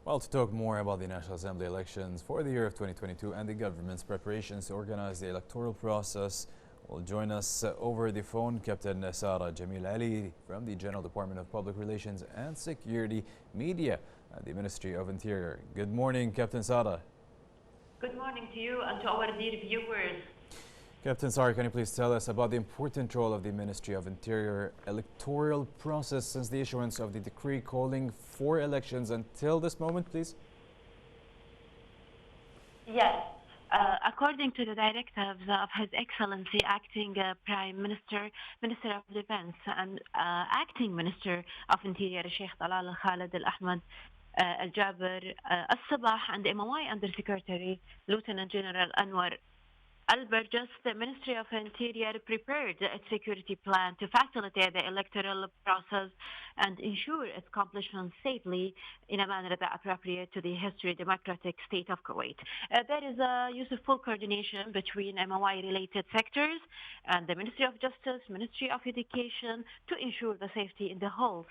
Well, to talk more about the National Assembly elections for the year of 2022 and the government's preparations to organize the electoral process, will join us over the phone Captain Sara Jamil Ali from the General Department of Public Relations and Security Media at the Ministry of Interior. Good morning, Captain Sara. Good morning to you and to our dear viewers. Captain Sara, can you please tell us about the important role of the Ministry of Interior electoral process since the issuance of the decree calling for elections until this moment, please? Yes. According to the directives of His Excellency Acting Prime Minister, Minister of Defense and Acting Minister of Interior, Sheikh Talal Khalid Al-Ahmad Al-Jaber Al-Sabah and MOI Undersecretary Lieutenant General Anwar Al-Burgess, the Ministry of Interior prepared its security plan to facilitate the electoral process and ensure its accomplishment safely in a manner that appropriate to the history democratic state of Kuwait. There is a useful coordination between MOI-related sectors and the Ministry of Justice, Ministry of Education to ensure the safety in the halls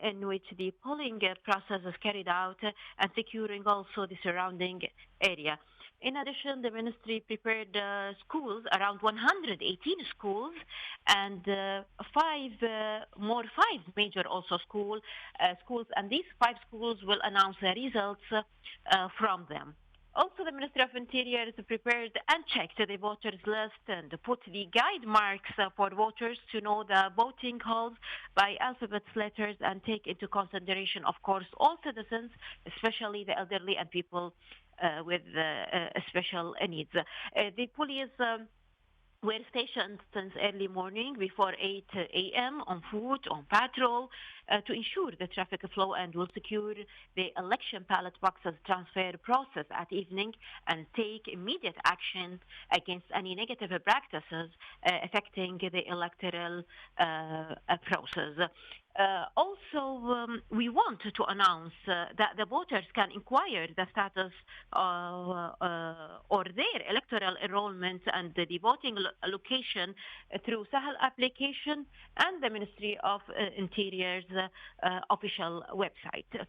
in which the polling process is carried out and securing also the surrounding area. In addition, the ministry prepared schools, around 118 schools, and five major also schools, and these 5 schools will announce the results from them. Also, the Ministry of Interior is prepared and checked the voters list and put the guide marks for voters to know the voting halls by alphabet letters and take into consideration, of course, all citizens, especially the elderly and people with special needs. The police were stationed since early morning before 8 a.m. on foot, on patrol, to ensure the traffic flow and will secure the election ballot boxes transfer process at evening and take immediate action against any negative practices affecting the electoral process. We want to announce that the voters can inquire the status or their electoral enrollment and the voting location through Sahel application and the Ministry of Interior's official website.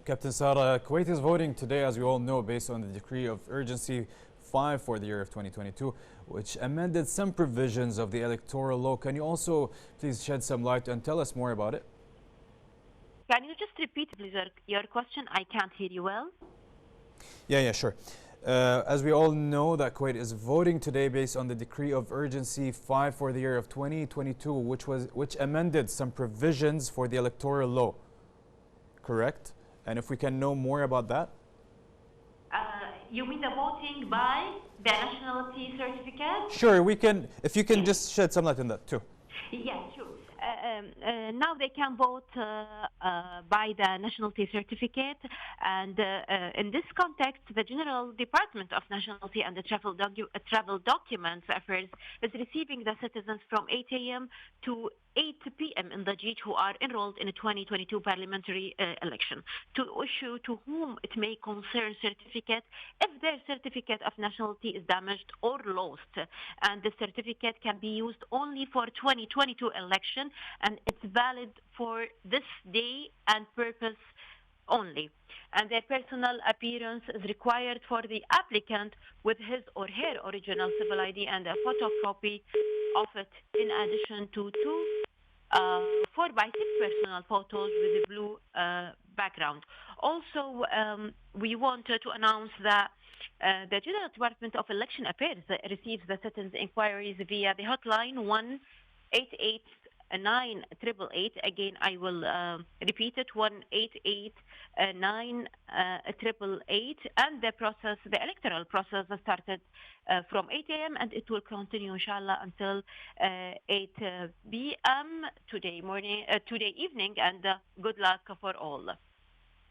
Captain Sara, Kuwait is voting today, as we all know, based on the decree of urgency 5 for the year of 2022, which amended some provisions of the electoral law. Can you also please shed some light and tell us more about it? Can you just repeat, please, your question? I can't hear you well. Yeah, sure. As we all know, that Kuwait is voting today based on the decree of urgency 5 for the year of 2022, which amended some provisions for the electoral law. Correct? And if we can know more about that? You mean the voting by the nationality certificate? Sure, we can. If you can just shed some light on that too. Yes, sure. Now they can vote by the nationality certificate, and in this context, the General Department of Nationality and the Travel Documents Affairs is receiving the citizens from 8 a.m. to 8 p.m. in the GH who are enrolled in the 2022 parliamentary election to issue to whom it may concern certificate if their certificate of nationality is damaged or lost. And the certificate can be used only for 2022 election and it's valid for this day and purpose only. And their personal appearance is required for the applicant with his or her original civil ID and a photocopy of it, in addition to 2 4x6 personal photos with a blue background. Also, we wanted to announce that the General Department of Election Affairs receives the citizens' inquiries via the hotline 188 9888. Again, I will repeat it, 188 9888. And the electoral process started from 8 a.m. and it will continue, inshallah, until 8 p.m. today evening. And good luck for all.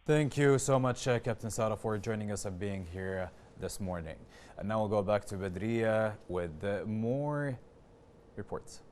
Thank you so much, Captain Sara, for joining us and being here this morning. And now we'll go back to Badriya with more reports.